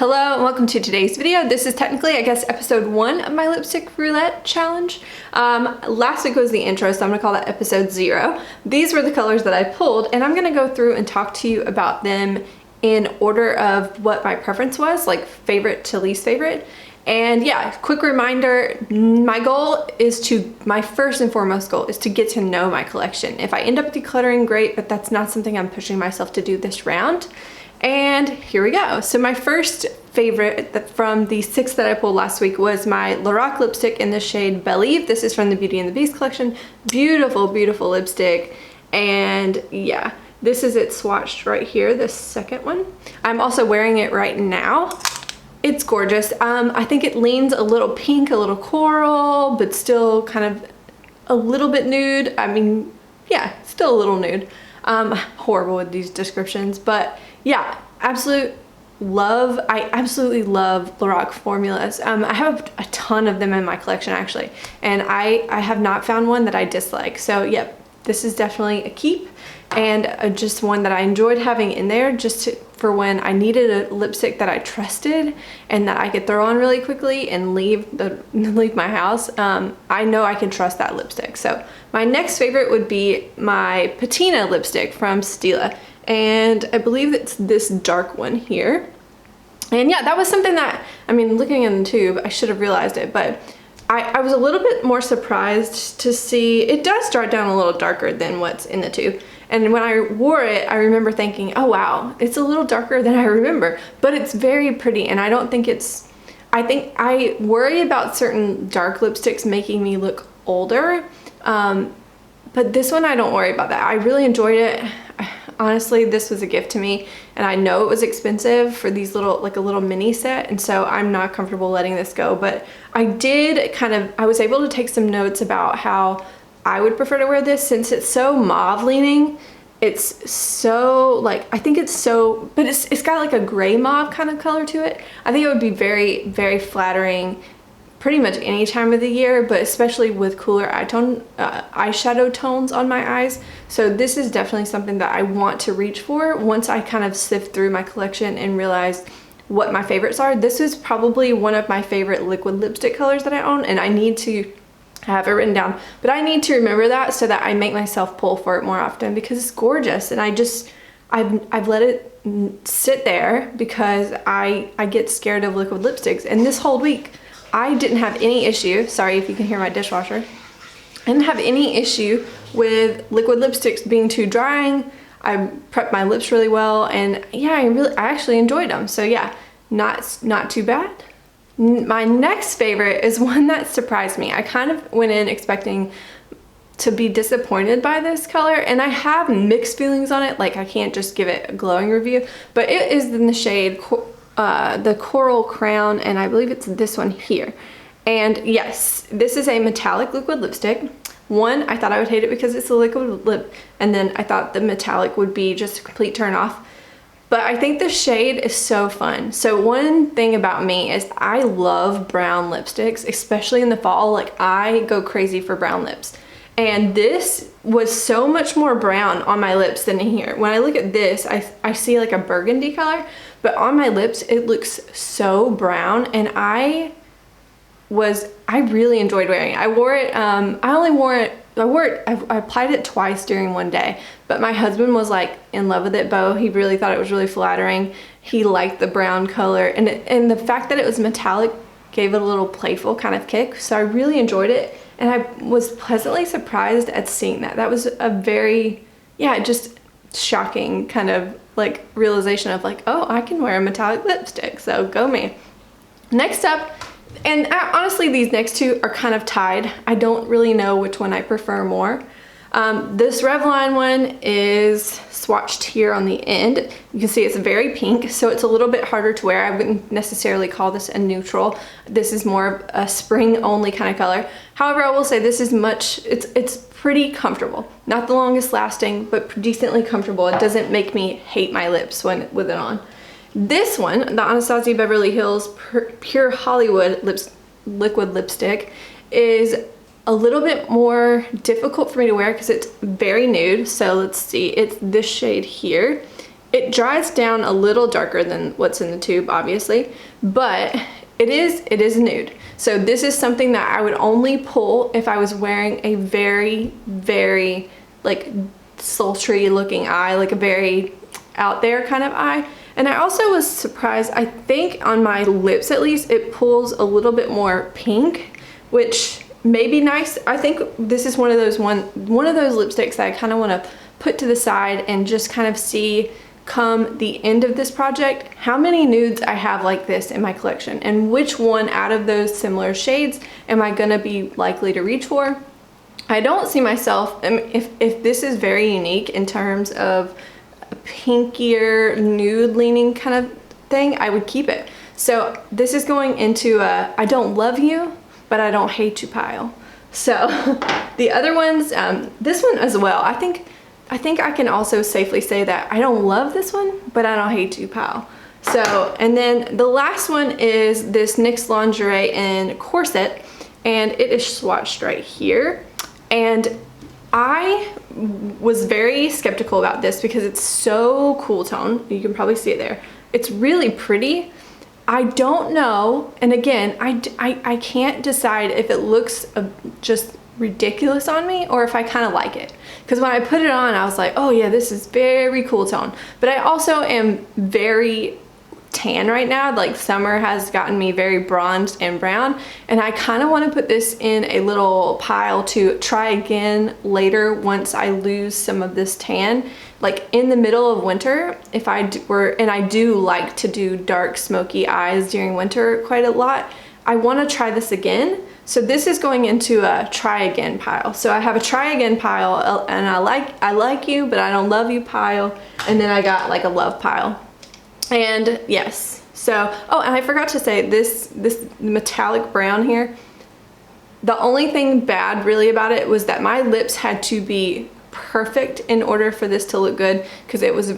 Hello and welcome to today's video. This is technically, I guess, episode 1 of my lipstick roulette challenge. Last week was the intro, so I'm gonna call that episode 0. These were the colors that I pulled, and I'm gonna go through and talk to you about them in order of what my preference was, like favorite to least favorite. And yeah, quick reminder, my first and foremost goal is to get to know my collection. If I end up decluttering, great, but that's not something I'm pushing myself to do this round. And here we go. So my first favorite from the 6 that I pulled last week was my Lorac lipstick in the shade Believe. This is from the Beauty and the Beast collection. Beautiful, beautiful lipstick. And yeah, this is it swatched right here, the second one. I'm also wearing it right now. It's gorgeous. I think it leans a little pink, a little coral, but still kind of a little bit nude. I mean, yeah, still a little nude. Horrible with these descriptions, but yeah, I absolutely love Lorac formulas. I have a ton of them in my collection actually, and I have not found one that I dislike. So yep, this is definitely a keep, and just one that I enjoyed having in there for when I needed a lipstick that I trusted and that I could throw on really quickly and leave my house. I know I can trust that lipstick. So my next favorite would be my Patina lipstick from Stila, and I believe it's this dark one here. And yeah, that was something that, I mean, looking in the tube, I should have realized it, but I was a little bit more surprised to see it does start down a little darker than what's in the tube. And when I wore it, I remember thinking, oh wow, it's a little darker than I remember, but it's very pretty. And I don't think I think I worry about certain dark lipsticks making me look older. But this one, I don't worry about that. I really enjoyed it. Honestly, this was a gift to me, and I know it was expensive for these like a little mini set, and so I'm not comfortable letting this go. But I was able to take some notes about how I would prefer to wear this, since it's so mauve leaning. It's so like, I think it's so, but it's got like a gray mauve kind of color to it. I think it would be very, very flattering pretty much any time of the year, but especially with cooler eyeshadow tones on my eyes. So this is definitely something that I want to reach for once I kind of sift through my collection and realize what my favorites are. This is probably one of my favorite liquid lipstick colors that I own, and I need to have it written down, but I need to remember that so that I make myself pull for it more often, because it's gorgeous. And I've let it sit there because I get scared of liquid lipsticks. And this whole week I didn't have any issue, sorry if you can hear my dishwasher, I didn't have any issue with liquid lipsticks being too drying. I prepped my lips really well, and yeah, I actually enjoyed them. So yeah, not too bad. My next favorite is one that surprised me. I kind of went in expecting to be disappointed by this color, and I have mixed feelings on it. Like, I can't just give it a glowing review, but it is in the shade the Coral Crown, and I believe it's this one here. And yes, this is a metallic liquid lipstick. One, I thought I would hate it because it's a liquid lip, and then I thought the metallic would be just a complete turn off. But I think the shade is so fun. So one thing about me is I love brown lipsticks, especially in the fall. Like, I go crazy for brown lips. And this was so much more brown on my lips than in here. When I look at this, I see like a burgundy color, but on my lips, it looks so brown. And I really enjoyed wearing it. I wore it, I applied it twice during one day, but my husband was like in love with it, Bo. He really thought it was really flattering. He liked the brown color, and the fact that it was metallic gave it a little playful kind of kick. So I really enjoyed it, and I was pleasantly surprised at seeing that. That was a very, yeah, just shocking kind of like realization of like, oh, I can wear a metallic lipstick, so go me. Next up, and honestly, these next two are kind of tied. I don't really know which one I prefer more. This Revlon one is swatched here on the end. You can see it's very pink, so it's a little bit harder to wear. I wouldn't necessarily call this a neutral. This is more a spring only kind of color. However, I will say this is it's pretty comfortable. Not the longest lasting, but decently comfortable. It doesn't make me hate my lips with it on. This one, the Anastasia Beverly Hills Pure Hollywood liquid lipstick, is a little bit more difficult for me to wear because it's very nude. So let's see, it's this shade here, It dries down a little darker than what's in the tube, obviously, but it is nude. So this is something that I would only pull if I was wearing a very, very like sultry looking eye, like a very out there kind of eye. And I also was surprised, I think on my lips at least, it pulls a little bit more pink, which may be nice. I think this is one of those lipsticks that I kind of want to put to the side and just kind of see come the end of this project how many nudes I have like this in my collection, and which one out of those similar shades am I gonna be likely to reach for. I don't see myself, if this is very unique in terms of a pinkier nude leaning kind of thing, I would keep it. So this is going into a I don't love you but I don't hate you pile. So the other ones, this one as well, I think I can also safely say that I don't love this one, but I don't hate you pile. So, and then the last one is this NYX Lingerie in Corset, and it is swatched right here. And I was very skeptical about this because it's so cool tone. You can probably see it there. It's really pretty. I don't know, and again, I can't decide if it looks just ridiculous on me or if I kind of like it. Because when I put it on, I was like, oh yeah, this is very cool tone. But I also am very tan right now. Like summer has gotten me very bronzed and brown, and I kind of want to put this in a little pile to try again later once I lose some of this tan. Like in the middle of winter, if I were, and I do like to do dark smoky eyes during winter quite a lot, I want to try this again. So this is going into a try again pile. So I have a try again pile, and I like you but I don't love you pile, and then I got like a love pile. And yes, so, oh, and I forgot to say this metallic brown here, the only thing bad really about it was that my lips had to be perfect in order for this to look good, because it was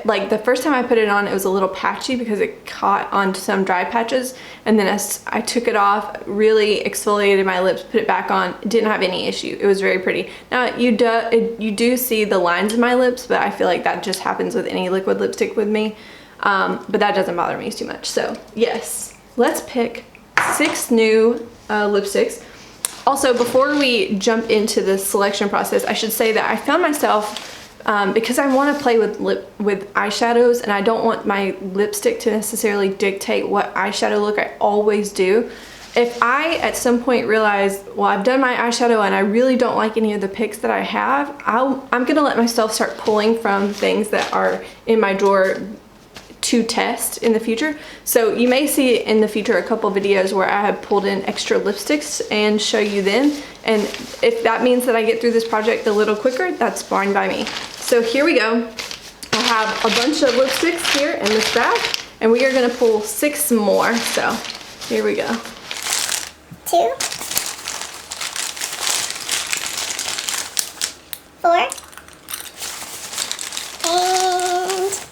like the first time I put it on, it was a little patchy because it caught on some dry patches, and then as I took it off, really exfoliated my lips, put it back on, didn't have any issue. It was very pretty. Now you do see the lines in my lips, but I feel like that just happens with any liquid lipstick with me, but that doesn't bother me too much. So yes, let's pick 6 new lipsticks. Also, before we jump into the selection process, I should say that I found myself, because I want to play with eyeshadows, and I don't want my lipstick to necessarily dictate what eyeshadow look I always do. If I at some point realize, well, I've done my eyeshadow and I really don't like any of the picks that I have, I'm gonna let myself start pulling from things that are in my drawer to test in the future. So you may see in the future a couple videos where I have pulled in extra lipsticks and show you them. And if that means that I get through this project a little quicker, that's fine by me. So here we go. I have a bunch of lipsticks here in this bag, and we are gonna pull 6 more. So here we go. 2, 4, and 6.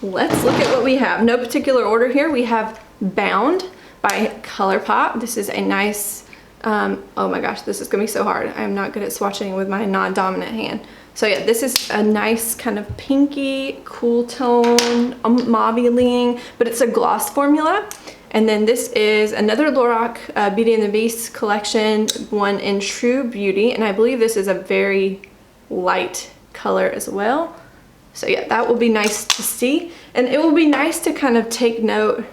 Let's look at what we have. No particular order here. We have Bound by ColourPop. This is a nice, oh my gosh, this is gonna be so hard. I'm not good at swatching with my non-dominant hand. So yeah, this is a nice kind of pinky, cool tone, mauve-ing, but it's a gloss formula. And then this is another Lorac Beauty and the Beast collection, one in True Beauty, and I believe this is a very light color as well. So yeah, that will be nice to see, and it will be nice to kind of take note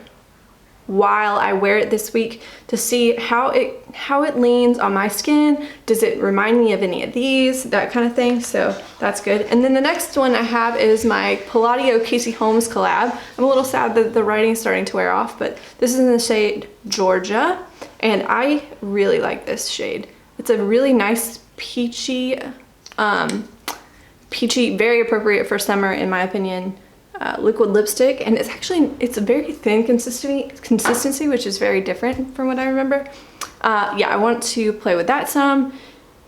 while I wear it this week to see how it leans on my skin. Does it remind me of any of these, that kind of thing? So that's good. And then the next one I have is my Palladio Casey Holmes collab. I'm a little sad that the writing's starting to wear off, but this is in the shade Georgia, and I really like this shade. It's a really nice peachy, very appropriate for summer in my opinion, liquid lipstick, and it's a very thin consistency, which is very different from what I remember. Yeah, I want to play with that some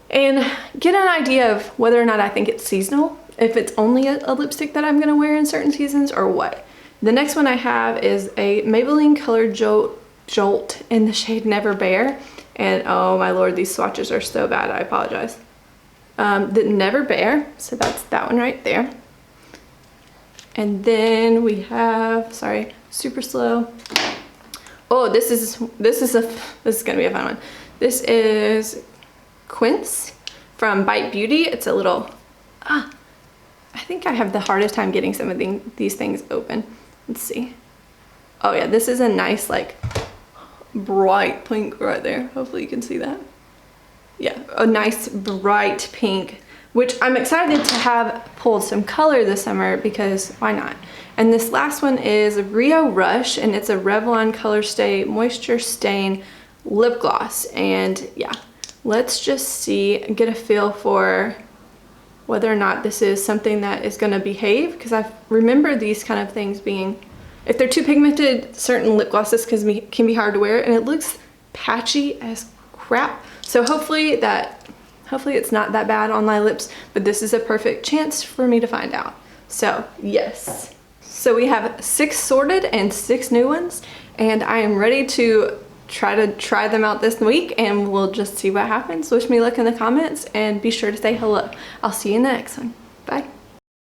and get an idea of whether or not I think it's seasonal, if it's only a lipstick that I'm gonna wear in certain seasons or what. The next one I have is a Maybelline Color Jolt in the shade Never Bare, and oh my lord, these swatches are so bad, I apologize. The Never Bare, so that's that one right there. And then we have, sorry, super slow. Oh, this is gonna be a fun one. This is Quince from Bite Beauty. It's a little, I think I have the hardest time getting some of these things open. Let's see. Oh yeah, this is a nice like bright pink right there. Hopefully you can see that. Yeah, a nice bright pink, which I'm excited to have pulled some color this summer because why not? And this last one is Rio Rush, and it's a Revlon Color Stay Moisture Stain lip gloss. And yeah, let's just see, get a feel for whether or not this is something that is gonna behave, because I remember these kind of things being, if they're too pigmented, certain lip glosses can be hard to wear, and it looks patchy as crap. So hopefully it's not that bad on my lips, but this is a perfect chance for me to find out. So yes. So we have 6 sorted and 6 new ones, and I am ready to try them out this week, and we'll just see what happens. Wish me luck in the comments and be sure to say hello. I'll see you in the next one. Bye.